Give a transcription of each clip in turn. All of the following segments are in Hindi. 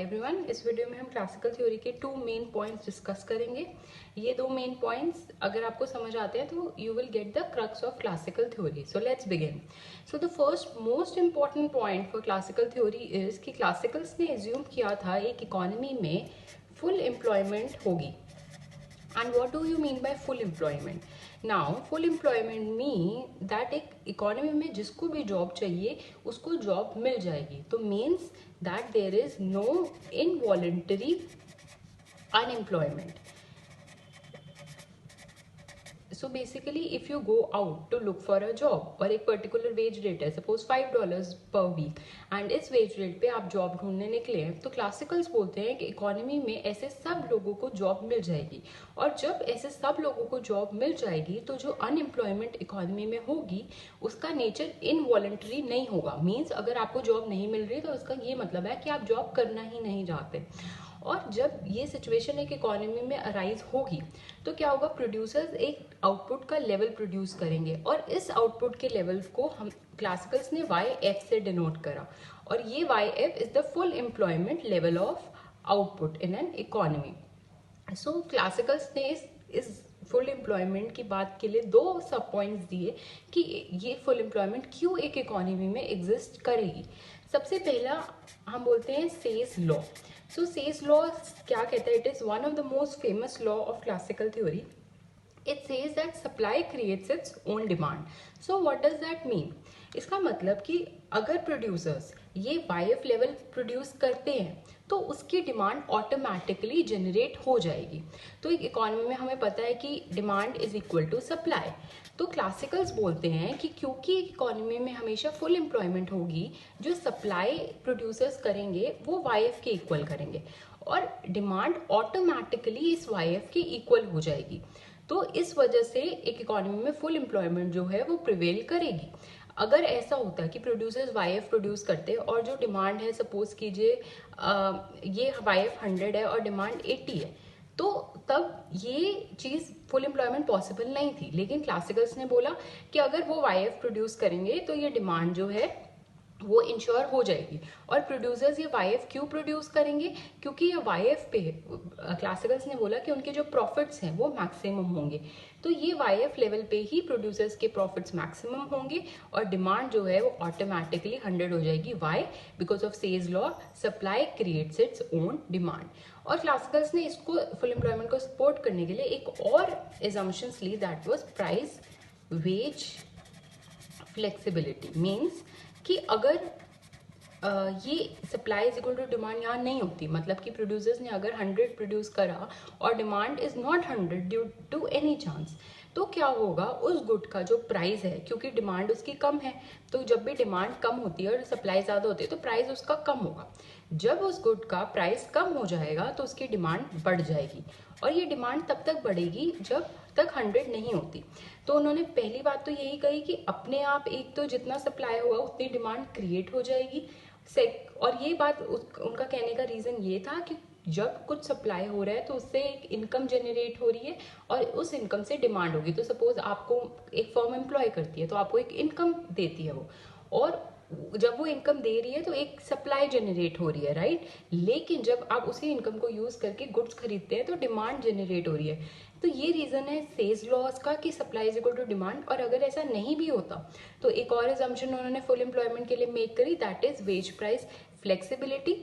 एवरीवन, इस वीडियो में हम क्लासिकल थ्योरी के 2 मेन पॉइंट्स डिस्कस करेंगे। ये 2 मेन पॉइंट्स अगर आपको समझ आते हैं तो you will get the crux of classical theory. So let's begin. So the first most important point for classical theory is कि क्लासिकल्स ने एज्यूम किया था एक इकोनॉमी में फुल एम्प्लॉयमेंट होगी। And what do you mean by full employment? Now, full employment mean that एक इकोनॉमी में जिसको भी जॉब चाहिए उसको जॉब मिल जाएगी। तो means that there is no involuntary unemployment. So basically, if you go out to look for a job और एक पर्टिकुलर वेज रेट है, सपोज $5 पर वीक, एंड इस वेज रेट पे आप जॉब ढूंढने निकले हैं, तो क्लासिकल्स बोलते हैं कि इकोनॉमी में ऐसे सब लोगों को जॉब मिल जाएगी। और जब ऐसे सब लोगों को जॉब मिल जाएगी तो जो अनएम्प्लॉयमेंट इकोनॉमी में होगी उसका नेचर इनवॉलंटरी नहीं होगा। मीन्स अगर आपको जॉब नहीं मिल रही तो उसका ये मतलब है कि आप जॉब करना ही नहीं चाहते। और जब ये सिचुएशन एक इकोनॉमी में अराइज होगी तो क्या होगा, प्रोड्यूसर्स एक आउटपुट का लेवल प्रोड्यूस करेंगे और इस आउटपुट के लेवल को हम क्लासिकल्स ने YF से डिनोट करा, और ये YF is the full employment level of output in an economy. So classicals ने इस फुल एम्प्लॉयमेंट की बात के लिए 2 सब पॉइंट्स दिए कि ये फुल एम्प्लॉयमेंट क्यों एक इकोनॉमी में एग्जिस्ट करेगी। सबसे पहला हम बोलते हैं सेज लॉ। सो सेज लॉ क्या कहता है? It is one of the most famous law of classical theory. It says that supply creates its own demand. So what does that mean? इसका मतलब कि अगर प्रोड्यूसर्स ये YF लेवल प्रोड्यूस करते हैं तो उसकी डिमांड ऑटोमेटिकली जनरेट हो जाएगी। तो एक इकोनॉमी में हमें पता है कि demand is equal to supply. तो क्लासिकल्स बोलते हैं कि क्योंकि एक इकोनॉमी में हमेशा फुल एम्प्लॉयमेंट होगी, जो सप्लाई प्रोड्यूसर्स करेंगे वो YF के इक्वल करेंगे और डिमांड ऑटोमेटिकली इस YF के इक्वल हो जाएगी। तो इस वजह से एक इकोनॉमी में फुल एम्प्लॉयमेंट जो है वो प्रिवेल करेगी। अगर ऐसा होता है कि प्रोड्यूसर्स YF प्रोड्यूस करते हैं और जो डिमांड है, सपोज कीजिए ये YF 100 है और डिमांड 80 है, तो तब ये चीज फुल एम्प्लॉयमेंट पॉसिबल नहीं थी। लेकिन क्लासिकल्स ने बोला कि अगर वो YF प्रोड्यूस करेंगे तो ये डिमांड जो है वो इंश्योर हो जाएगी। और प्रोड्यूसर्स ये YF क्यों प्रोड्यूस करेंगे? क्योंकि ये YF पे क्लासिकल्स ने बोला कि उनके जो प्रॉफिट्स हैं वो मैक्सिमम होंगे। तो ये YF लेवल पे ही प्रोड्यूसर्स के प्रॉफिट्स मैक्सिमम होंगे और डिमांड जो है वो ऑटोमेटिकली 100 हो जाएगी। Why? Because of Say's law, supply creates its own demand. और क्लासिकल्स ने इसको फुल एम्प्लॉयमेंट को सपोर्ट करने के लिए एक और एजम्पशंस ली, that was price wage flexibility. Means कि अगर ये supply is equal to demand यहाँ नहीं होती, मतलब कि प्रोड्यूसर्स ने अगर 100 प्रोड्यूस करा और demand is not 100 due to any chance, तो क्या होगा, उस गुड का जो प्राइस है, क्योंकि डिमांड उसकी कम है, तो जब भी डिमांड कम होती है और सप्लाई ज़्यादा होती है तो प्राइस उसका कम होगा। जब उस गुड का प्राइस कम हो जाएगा तो उसकी डिमांड बढ़ जाएगी, और ये डिमांड तब तक बढ़ेगी जब तक 100 नहीं होती। तो उन्होंने पहली बात तो यही कही कि अपने आप एक तो जितना सप्लाई होगा उतनी डिमांड क्रिएट हो जाएगी। और ये बात उनका कहने का रीजन ये था कि जब कुछ सप्लाई हो रहा है तो उससे एक इनकम जनरेट हो रही है और उस इनकम से डिमांड होगी। तो सपोज आपको एक फर्म एम्प्लॉय करती है तो आपको एक इनकम देती है वो, और जब वो इनकम दे रही है तो एक सप्लाई जनरेट हो रही है, राइट। लेकिन जब आप उसी इनकम को यूज करके गुड्स खरीदते हैं तो डिमांड जनरेट हो रही है। तो ये रीजन है सेज लॉस का कि supply is equal to demand. और अगर ऐसा नहीं भी होता तो एक और एजम्पशन उन्होंने फुल एम्प्लॉयमेंट के लिए मेक करी, that is wage price flexibility.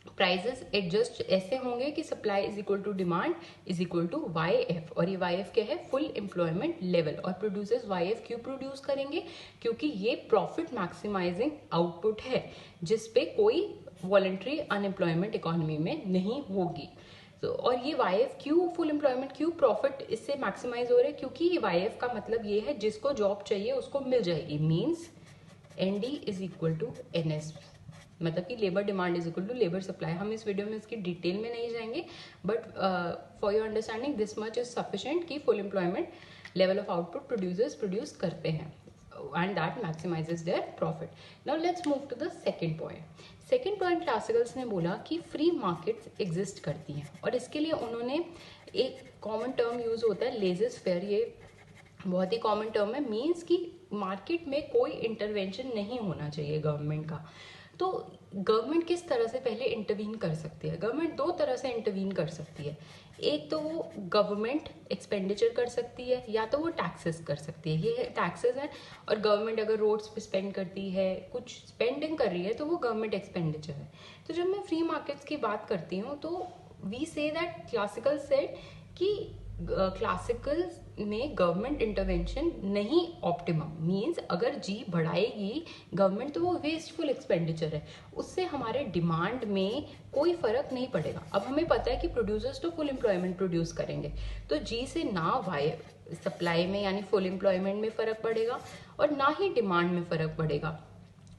Prices adjust ऐसे होंगे कि supply is equal to demand is equal to YF, और ये YF क्या है? Full employment level. और प्रोड्यूसर्स YF क्यों प्रोड्यूस करेंगे? क्योंकि ये प्रॉफिट मैक्सिमाइजिंग आउटपुट है जिसपे कोई वॉलंटरी अनएम्प्लॉयमेंट इकोनॉमी में नहीं होगी। तो और ये YF क्यों फुल एम्प्लॉयमेंट, क्यों प्रॉफिट इससे मैक्सिमाइज हो रहा है? क्योंकि ये YF का मतलब ये है जिसको जॉब चाहिए उसको मिल जाएगी। Means ND is equal to NS, मतलब कि labour demand is equal to labour supply. हम इस वीडियो में इसकी डिटेल में नहीं जाएंगे, but for your understanding this much is sufficient कि full employment level of output producers produce करते हैं and that maximizes their profit. Now let's move to the second point. Second point classicals ने बोला कि फ्री मार्केट्स एग्जिस्ट करती हैं, और इसके लिए उन्होंने एक कॉमन टर्म यूज होता है लेजेस फेयर। ये बहुत ही कॉमन टर्म है। मीन्स कि मार्केट में कोई इंटरवेंशन नहीं होना चाहिए गवर्नमेंट का। तो गवर्नमेंट किस तरह से पहले इंटरवीन कर सकती है? गवर्नमेंट दो तरह से इंटरवीन कर सकती है। एक तो वो गवर्नमेंट एक्सपेंडिचर कर सकती है, या तो वो टैक्सेस कर सकती है। ये टैक्सेस है, और गवर्नमेंट अगर रोड्स पे स्पेंड करती है, कुछ स्पेंडिंग कर रही है, तो वो गवर्नमेंट एक्सपेंडिचर है। तो जब मैं फ्री मार्केट्स की बात करती हूँ तो we say that classical said कि क्लासिकल में गवर्नमेंट इंटरवेंशन नहीं ऑप्टिमम, मींस अगर जी बढ़ाएगी गवर्नमेंट तो वो वेस्टफुल एक्सपेंडिचर है, उससे हमारे डिमांड में कोई फर्क नहीं पड़ेगा। अब हमें पता है कि प्रोड्यूसर्स तो फुल एम्प्लॉयमेंट प्रोड्यूस करेंगे, तो जी से ना वाई सप्लाई में यानी फुल एम्प्लॉयमेंट में फर्क पड़ेगा और ना ही डिमांड में फर्क पड़ेगा।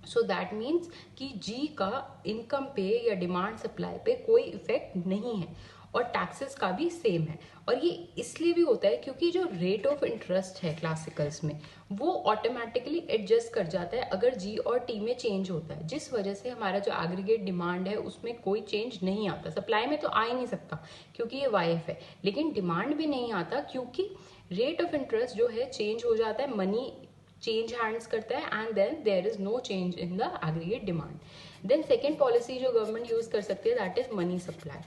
सो दैट मीन्स कि जी का इनकम पे या डिमांड सप्लाई पे कोई इफेक्ट नहीं है, और टैक्सेस का भी सेम है। और ये इसलिए भी होता है क्योंकि जो रेट ऑफ इंटरेस्ट है क्लासिकल्स में वो ऑटोमेटिकली एडजस्ट कर जाता है अगर जी और टी में चेंज होता है, जिस वजह से हमारा जो एग्रीगेट डिमांड है उसमें कोई चेंज नहीं आता। सप्लाई में तो आ ही नहीं सकता क्योंकि ये वाईएफ है, लेकिन डिमांड भी नहीं आता क्योंकि रेट ऑफ इंटरेस्ट जो है चेंज हो जाता है, मनी चेंज हैंड्स करता है, and then there is no change in the aggregate demand. Then second policy जो गवर्नमेंट यूज कर सकती है दैट इज मनी सप्लाई।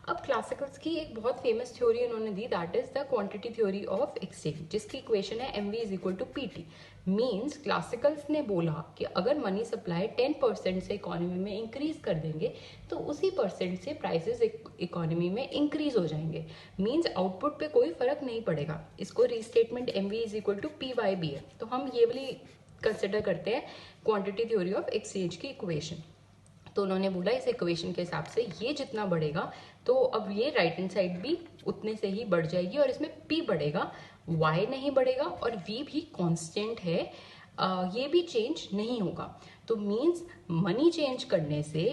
अब क्लासिकल्स की एक बहुत फेमस थ्योरी उन्होंने दी, that is the quantity theory of exchange, जिसकी इक्वेशन है mv is equal to PT. Means classicals ने बोला कि अगर मनी सप्लाई 10% से इकोनॉमी में इंक्रीज कर देंगे तो उसी परसेंट से प्राइसेस इकोनॉमी में इंक्रीज हो जाएंगे। मीन्स आउटपुट पे कोई फर्क नहीं पड़ेगा। इसको restatement mv is equal to P Y B है, तो हम ये वाली कंसिडर करते हैं क्वांटिटी थ्योरी ऑफ एक्सचेंज की इक्वेशन। तो उन्होंने बोला इस इक्वेशन के हिसाब से ये जितना बढ़ेगा तो अब ये राइट हैंड साइड भी उतने से ही बढ़ जाएगी, और इसमें p बढ़ेगा, y नहीं बढ़ेगा, और v भी कांस्टेंट है, ये भी चेंज नहीं होगा। तो मींस मनी चेंज करने से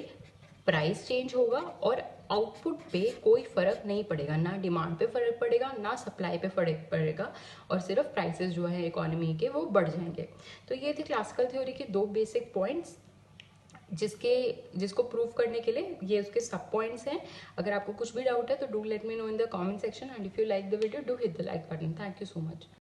प्राइस चेंज होगा और आउटपुट पे कोई फर्क नहीं पड़ेगा, ना डिमांड पे फर्क पड़ेगा ना सप्लाई पे फर्क पड़ेगा, और सिर्फ प्राइसेस जो है इकोनॉमी के वो बढ़ जाएंगे। तो ये थे क्लासिकल थ्योरी के दो बेसिक पॉइंट्स, जिसको प्रूव करने के लिए ये उसके सब पॉइंट्स हैं। अगर आपको कुछ भी डाउट है तो do let me know in the comment section, and if you like the video do hit the like button. Thank you so much.